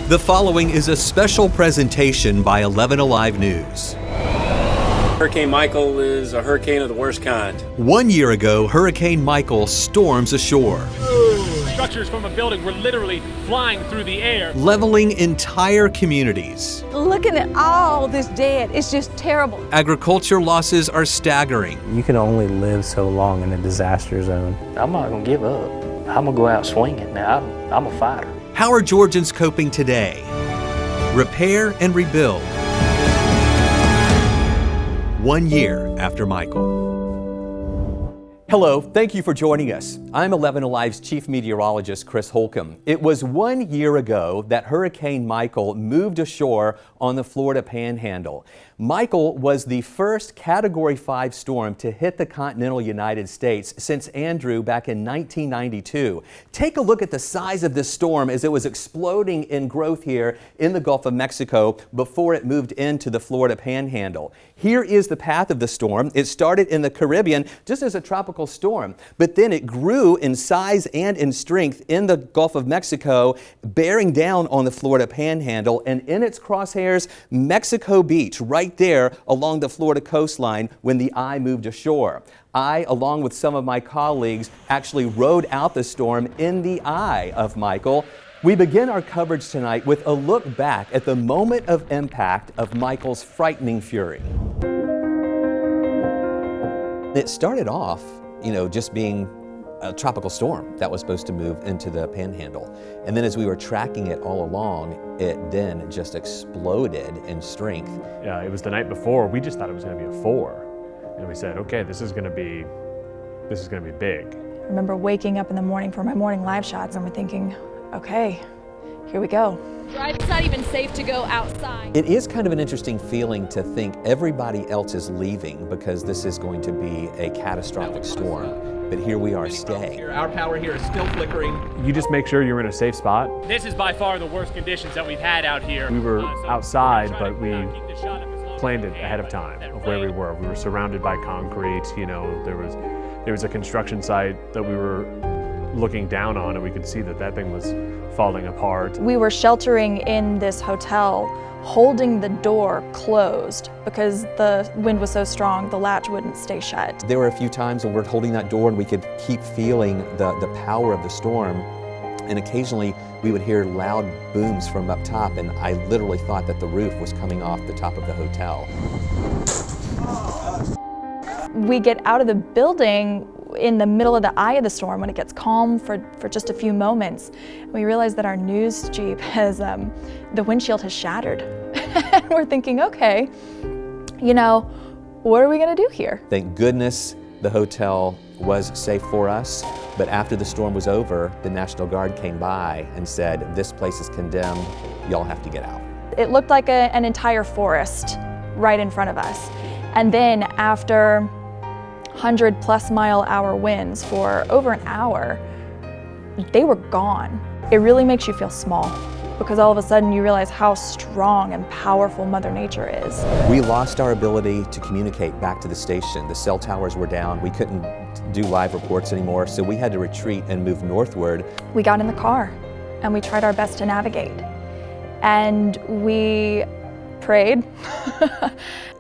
The following is a special presentation by 11 Alive News. Hurricane Michael is a hurricane of the worst kind. 1 year ago, Hurricane Michael storms ashore, Structures from a building were literally flying through the air, leveling entire communities. Looking at all this dead, it's just terrible. Agriculture losses are staggering. You can only live so long in a disaster zone. I'm not gonna give up. I'm gonna go out swinging. Now, I'm a fighter. How are Georgians coping today? Repair and rebuild. 1 year after Michael. Hello, thank you for joining us. I'm 11 Alive's Chief Meteorologist, Chris Holcomb. It was 1 year ago that Hurricane Michael moved ashore on the Florida Panhandle. Michael was the first Category 5 storm to hit the continental United States since Andrew back in 1992. Take a look at the size of this storm as it was exploding in growth here in the Gulf of Mexico before it moved into the Florida Panhandle. Here is the path of the storm. It started in the Caribbean just as a tropical storm, but then it grew in size and in strength in the Gulf of Mexico, bearing down on the Florida Panhandle, and in its crosshairs, Mexico Beach, right there along the Florida coastline when the eye moved ashore. I, along with some of my colleagues, actually rode out the storm in the eye of Michael. We begin our coverage tonight with a look back at the moment of impact of Michael's frightening fury. It started off, just being a tropical storm that was supposed to move into the Panhandle. And then as we were tracking it all along, it then just exploded in strength. Yeah, it was the night before. We just thought it was going to be a 4. And we said, okay, this is going to be big. I remember waking up in the morning for my morning live shots and we're thinking, okay, here we go. It's not even safe to go outside. It is kind of an interesting feeling to think everybody else is leaving because this is going to be a catastrophic storm. But here we are staying. Our power here is still flickering. You just make sure you're in a safe spot. This is by far the worst conditions that we've had out here. We were outside, but we planned it ahead of time of where we were. We were surrounded by concrete. There was a construction site that we were looking down on, and we could see that thing was falling apart. We were sheltering in this hotel, holding the door closed because the wind was so strong, the latch wouldn't stay shut. There were a few times when we're holding that door and we could keep feeling the power of the storm. And occasionally we would hear loud booms from up top, and I literally thought that the roof was coming off the top of the hotel. We get out of the building in the middle of the eye of the storm when it gets calm for just a few moments. We realize that our news Jeep has, the windshield has shattered. And we're thinking, okay, what are we gonna do here? Thank goodness the hotel was safe for us, but after the storm was over, the National Guard came by and said, this place is condemned, y'all have to get out. It looked like an entire forest right in front of us. And then after 100-plus-mile-hour winds for over an hour, they were gone. It really makes you feel small because all of a sudden you realize how strong and powerful Mother Nature is. We lost our ability to communicate back to the station. The cell towers were down. We couldn't do live reports anymore, so we had to retreat and move northward. We got in the car and we tried our best to navigate. And we prayed.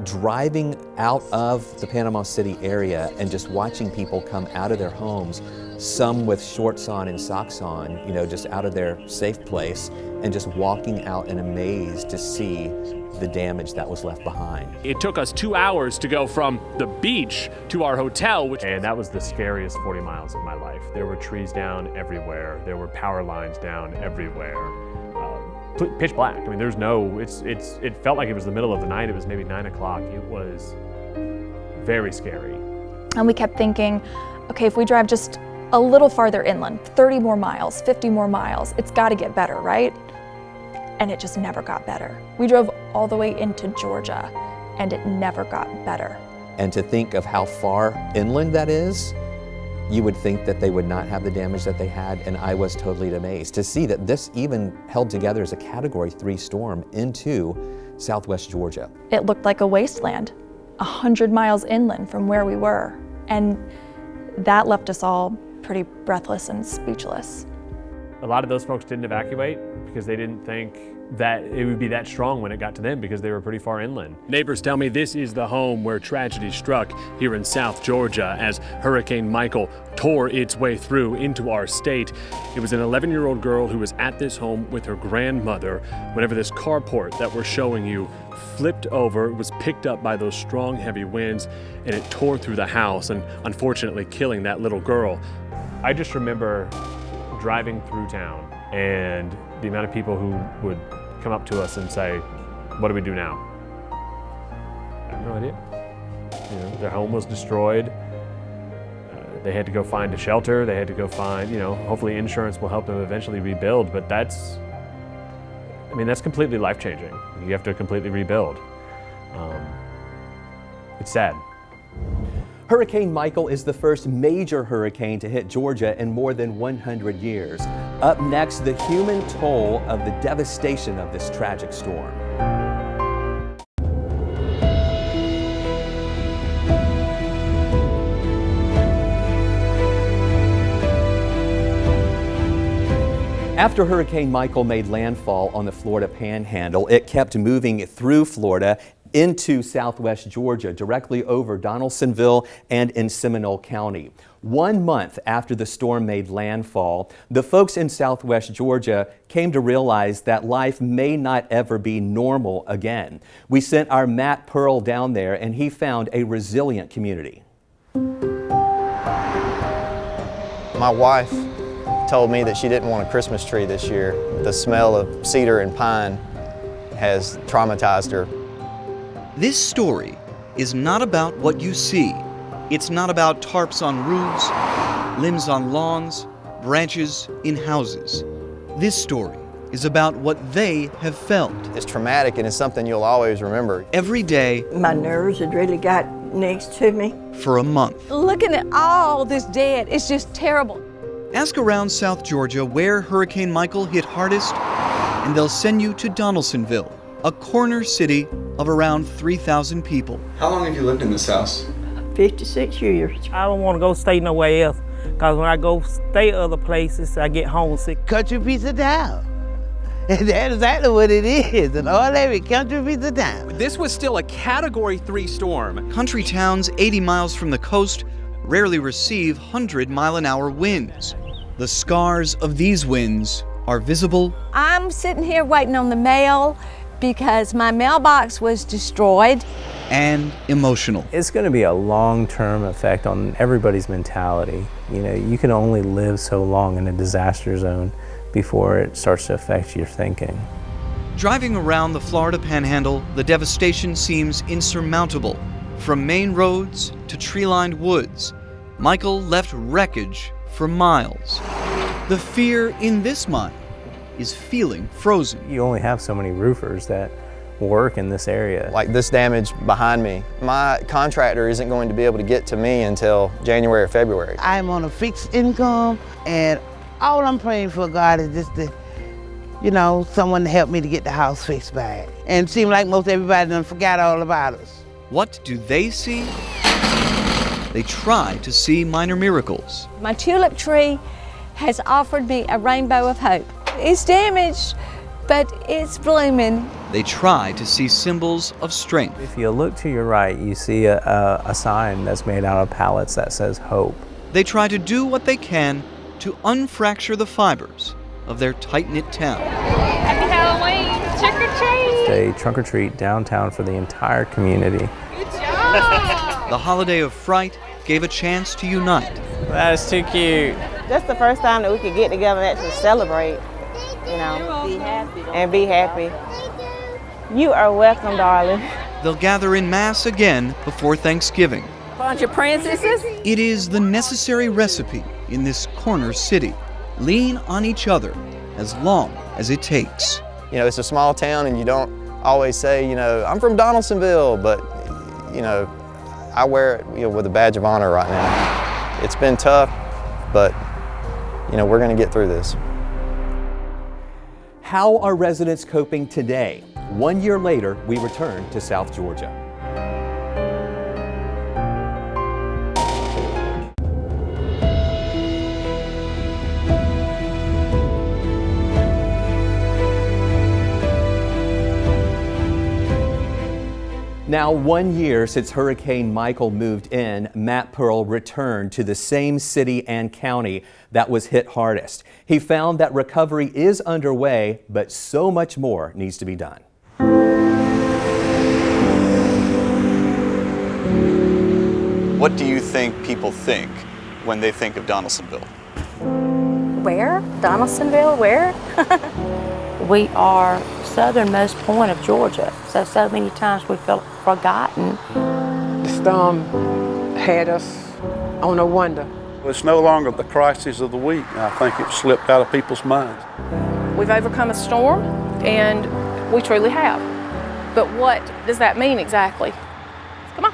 Driving out of the Panama City area and just watching people come out of their homes, some with shorts on and socks on, just out of their safe place, and just walking out in amaze to see the damage that was left behind. It took us 2 hours to go from the beach to our hotel, and that was the scariest 40 miles of my life. There were trees down everywhere. There were power lines down everywhere. Pitch black. I mean, there's no, it felt like it was the middle of the night. It was maybe 9 o'clock. It was very scary. And we kept thinking, okay, if we drive just a little farther inland, 30 more miles, 50 more miles, it's got to get better, right? And it just never got better. We drove all the way into Georgia and it never got better. And to think of how far inland that is, you would think that they would not have the damage that they had, and I was totally amazed to see that this even held together as a Category 3 storm into southwest Georgia. It looked like a wasteland, 100 miles inland from where we were, and that left us all pretty breathless and speechless. A lot of those folks didn't evacuate because they didn't think that it would be that strong when it got to them because they were pretty far inland. Neighbors tell me this is the home where tragedy struck here in South Georgia as Hurricane Michael tore its way through into our state. It was an 11-year-old girl who was at this home with her grandmother whenever this carport that we're showing you flipped over. It was picked up by those strong, heavy winds, and it tore through the house and unfortunately killing that little girl. I just remember driving through town and the amount of people who would come up to us and say, "What do we do now?" I have no idea. You know, their home was destroyed. They had to go find a shelter. They had to go find, hopefully insurance will help them eventually rebuild, but that's completely life-changing. You have to completely rebuild. It's sad. Hurricane Michael is the first major hurricane to hit Georgia in more than 100 years. Up next, the human toll of the devastation of this tragic storm. After Hurricane Michael made landfall on the Florida Panhandle, it kept moving through Florida into southwest Georgia, directly over Donaldsonville and in Seminole County. 1 month after the storm made landfall, the folks in southwest Georgia came to realize that life may not ever be normal again. We sent our Matt Pearl down there, and he found a resilient community. My wife told me that she didn't want a Christmas tree this year. The smell of cedar and pine has traumatized her. This story is not about what you see. It's not about tarps on roofs, limbs on lawns, branches in houses. This story is about what they have felt. It's traumatic and it's something you'll always remember. Every day. My nerves had really got next to me. For a month. Looking at all this dead, it's just terrible. Ask around South Georgia where Hurricane Michael hit hardest, and they'll send you to Donaldsonville, a corner city of around 3,000 people. How long have you lived in this house? 56 years. I don't want to go stay nowhere else, because when I go stay other places, I get homesick. Country piece of town. And that's exactly what it is, an ordinary country piece of town. This was still a Category 3 storm. Country towns 80 miles from the coast rarely receive 100-mile-an-hour winds. The scars of these winds are visible. I'm sitting here waiting on the mail because my mailbox was destroyed. And emotional. It's going to be a long-term effect on everybody's mentality. You can only live so long in a disaster zone before it starts to affect your thinking. Driving around the Florida Panhandle, the devastation seems insurmountable. From main roads to tree-lined woods, Michael left wreckage for miles. The fear in this mine is feeling frozen. You only have so many roofers that work in this area. Like this damage behind me, my contractor isn't going to be able to get to me until January or February. I'm on a fixed income, and all I'm praying for, God, is just to, someone to help me to get the house fixed back. And it seems like most everybody done forgot all about us. What do they see? They try to see minor miracles. My tulip tree has offered me a rainbow of hope. It's damaged, but it's blooming. They try to see symbols of strength. If you look to your right, you see a sign that's made out of pallets that says hope. They try to do what they can to unfracture the fibers of their tight-knit town. Happy Halloween, trick or treat. They trunk or treat downtown for the entire community. Good job. The holiday of fright gave a chance to unite. That is too cute. That's the first time that we could get together and actually celebrate, Be happy. and be happy. You are welcome, darling. They'll gather in mass again before Thanksgiving. Bunch of princesses. It is the necessary recipe in this corner city. Lean on each other as long as it takes. It's a small town and you don't always say, I'm from Donaldsonville, but, I wear it with a badge of honor right now. It's been tough, but, we're going to get through this. How are residents coping today? 1 year later, we return to South Georgia. Now, 1 year since Hurricane Michael moved in, Matt Pearl returned to the same city and county that was hit hardest. He found that recovery is underway, but so much more needs to be done. What do you think people think when they think of Donaldsonville? Where? Donaldsonville? Where? We are southernmost point of Georgia, so many times we felt forgotten. The storm had us on a wonder. It's no longer the crisis of the week. I think it slipped out of people's minds. We've overcome a storm, and we truly have. But what does that mean exactly? Come on,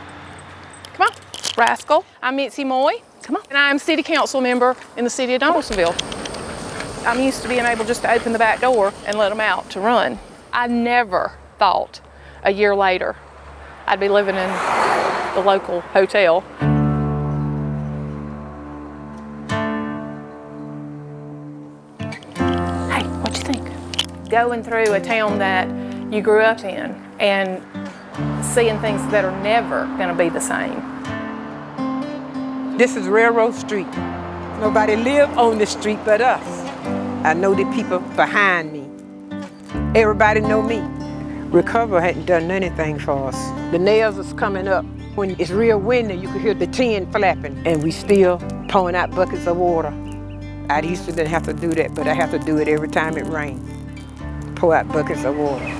rascal. I'm Mitzi Moy. Come on. And I'm city council member in the city of Donaldsonville. I'm used to being able just to open the back door and let them out to run. I never thought a year later I'd be living in the local hotel. Hey, what you think? Going through a town that you grew up in and seeing things that are never gonna be the same. This is Railroad Street. Nobody live on this street but us. I know the people behind me. Everybody know me. Recover hadn't done anything for us. The nails is coming up. When it's real windy, you can hear the tin flapping, and we still pouring out buckets of water. I used to didn't have to do that, but I have to do it every time it rains. Pour out buckets of water.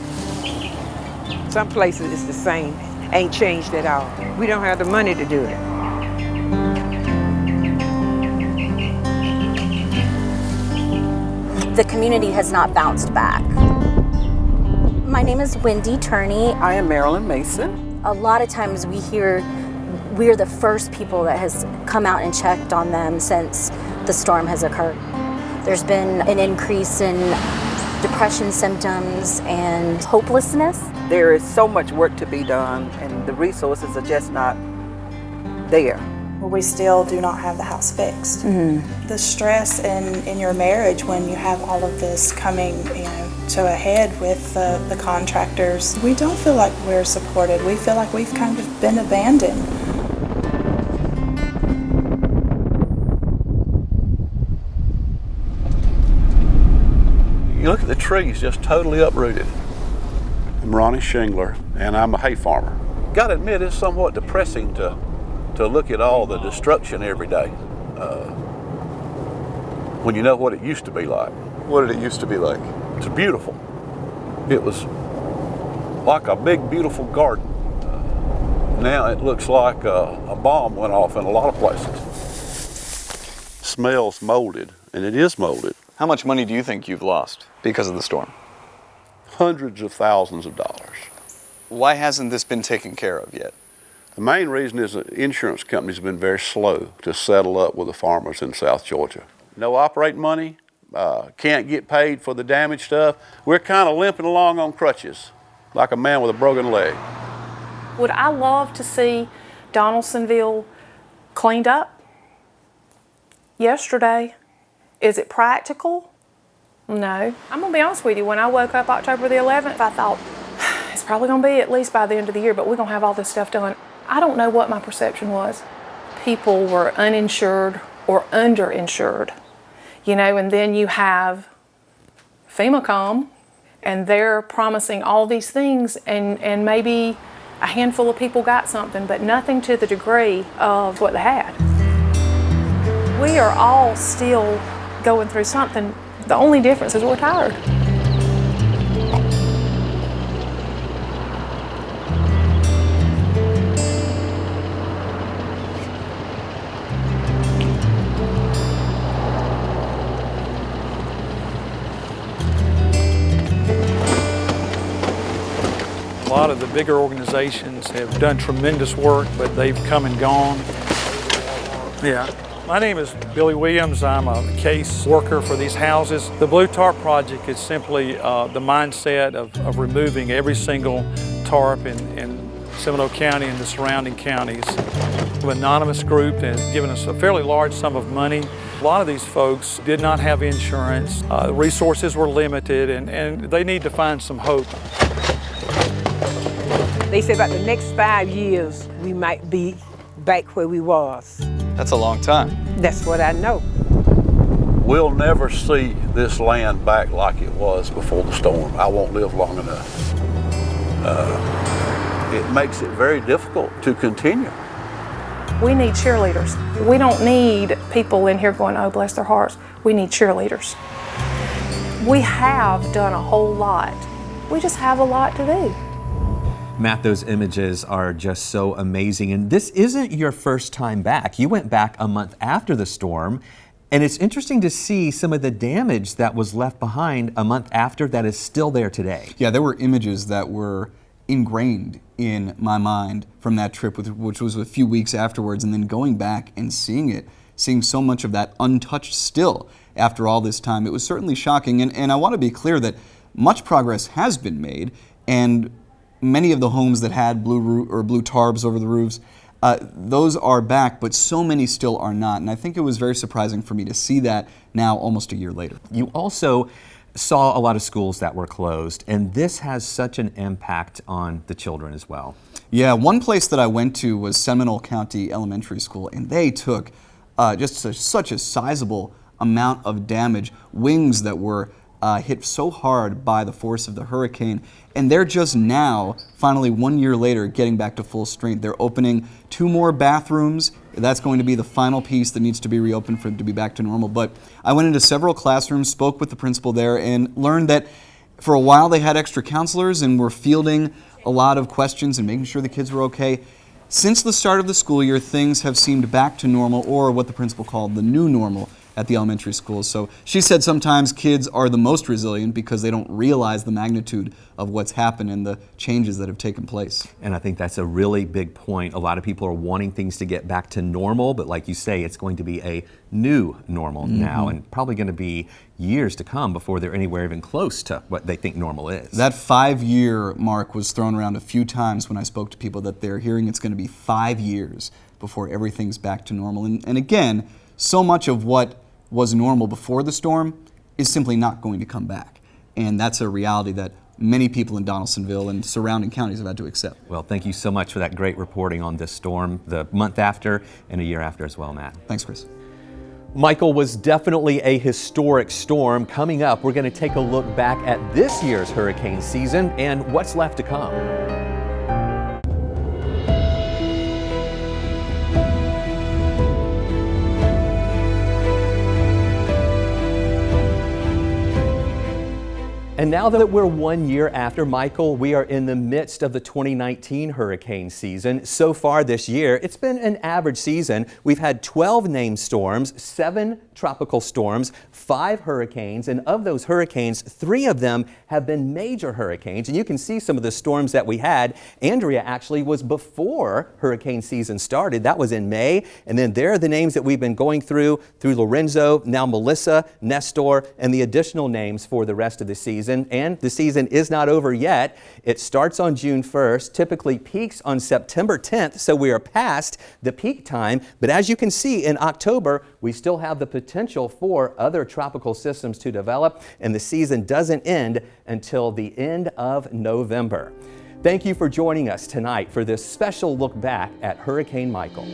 Some places it's the same, ain't changed at all. We don't have the money to do it. The community has not bounced back. My name is Wendy Turney. I am Marilyn Mason. A lot of times we hear we're the first people that has come out and checked on them since the storm has occurred. There's been an increase in depression symptoms and hopelessness. There is so much work to be done, and the resources are just not there. We still do not have the house fixed. Mm-hmm. The stress in your marriage when you have all of this coming, to a head with the contractors, we don't feel like we're supported. We feel like we've kind of been abandoned. You look at the trees just totally uprooted. I'm Ronnie Shingler, and I'm a hay farmer. Gotta admit, it's somewhat depressing to look at all the destruction every day when you know what it used to be like. What did it used to be like? It's beautiful. It was like a big, beautiful garden. Now it looks like a bomb went off in a lot of places. Smells molded, and it is molded. How much money do you think you've lost because of the storm? Hundreds of thousands of dollars. Why hasn't this been taken care of yet? The main reason is that insurance companies have been very slow to settle up with the farmers in South Georgia. No operating money, can't get paid for the damaged stuff. We're kind of limping along on crutches, like a man with a broken leg. Would I love to see Donaldsonville cleaned up? Yesterday. Is it practical? No. I'm gonna be honest with you, when I woke up October the 11th, I thought, it's probably gonna be at least by the end of the year, but we're gonna have all this stuff done. I don't know what my perception was. People were uninsured or underinsured, and then you have FEMA and they're promising all these things, and maybe a handful of people got something, but nothing to the degree of what they had. We are all still going through something. The only difference is we're tired. A lot of the bigger organizations have done tremendous work, but they've come and gone. Yeah. My name is Billy Williams. I'm a case worker for these houses. The Blue Tarp Project is simply the mindset of removing every single tarp in Seminole County and the surrounding counties. An anonymous group that has given us a fairly large sum of money. A lot of these folks did not have insurance. Resources were limited, and they need to find some hope. They say about the next 5 years, we might be back where we was. That's a long time. That's what I know. We'll never see this land back like it was before the storm. I won't live long enough. It makes it very difficult to continue. We need cheerleaders. We don't need people in here going, oh, bless their hearts. We need cheerleaders. We have done a whole lot. We just have a lot to do. Matt, those images are just so amazing. And this isn't your first time back. You went back a month after the storm. And it's interesting to see some of the damage that was left behind a month after that is still there today. Yeah, there were images that were ingrained in my mind from that trip, which was a few weeks afterwards, and then going back and seeing so much of that untouched still after all this time. It was certainly shocking, and I want to be clear that much progress has been made, and many of the homes that had blue tarps over the roofs, those are back, but so many still are not. And I think it was very surprising for me to see that now almost a year later. You also saw a lot of schools that were closed, and this has such an impact on the children as well. Yeah, one place that I went to was Seminole County Elementary School, and they took such a sizable amount of damage, wings that were hit so hard by the force of the hurricane, and they're just now, finally 1 year later, getting back to full strength. They're opening 2 more bathrooms. That's going to be the final piece that needs to be reopened for it to be back to normal. But I went into several classrooms, spoke with the principal there, and learned that for a while they had extra counselors and were fielding a lot of questions and making sure the kids were okay. Since the start of the school year, things have seemed back to normal, or what the principal called the new normal, at the elementary schools. So she said sometimes kids are the most resilient because they don't realize the magnitude of what's happened and the changes that have taken place. And I think that's a really big point. A lot of people are wanting things to get back to normal, but like you say, it's going to be a new normal now, and probably going to be years to come before they're anywhere even close to what they think normal is. That 5-year mark was thrown around a few times when I spoke to people, that they're hearing it's going to be 5 years before everything's back to normal. And again, so much of what was normal before the storm is simply not going to come back. And that's a reality that many people in Donaldsonville and surrounding counties have had to accept. Well, thank you so much for that great reporting on this storm, the month after and a year after as well, Matt. Thanks, Chris. Michael was definitely a historic storm. Coming up, we're going to take a look back at this year's hurricane season and what's left to come. And now that we're 1 year after Michael, we are in the midst of the 2019 hurricane season. So far this year, it's been an average season. We've had 12 named storms, 7 tropical storms, 5 hurricanes, and of those hurricanes, 3 of them have been major hurricanes. And you can see some of the storms that we had. Andrea actually was before hurricane season started. That was in May. And then there are the names that we've been going through Lorenzo, now Melissa, Nestor, and the additional names for the rest of the season. And the season is not over yet. It starts on June 1st, typically peaks on September 10th, so we are past the peak time. But as you can see, in October, we still have the potential for other tropical systems to develop, and the season doesn't end until the end of November. Thank you for joining us tonight for this special look back at Hurricane Michael.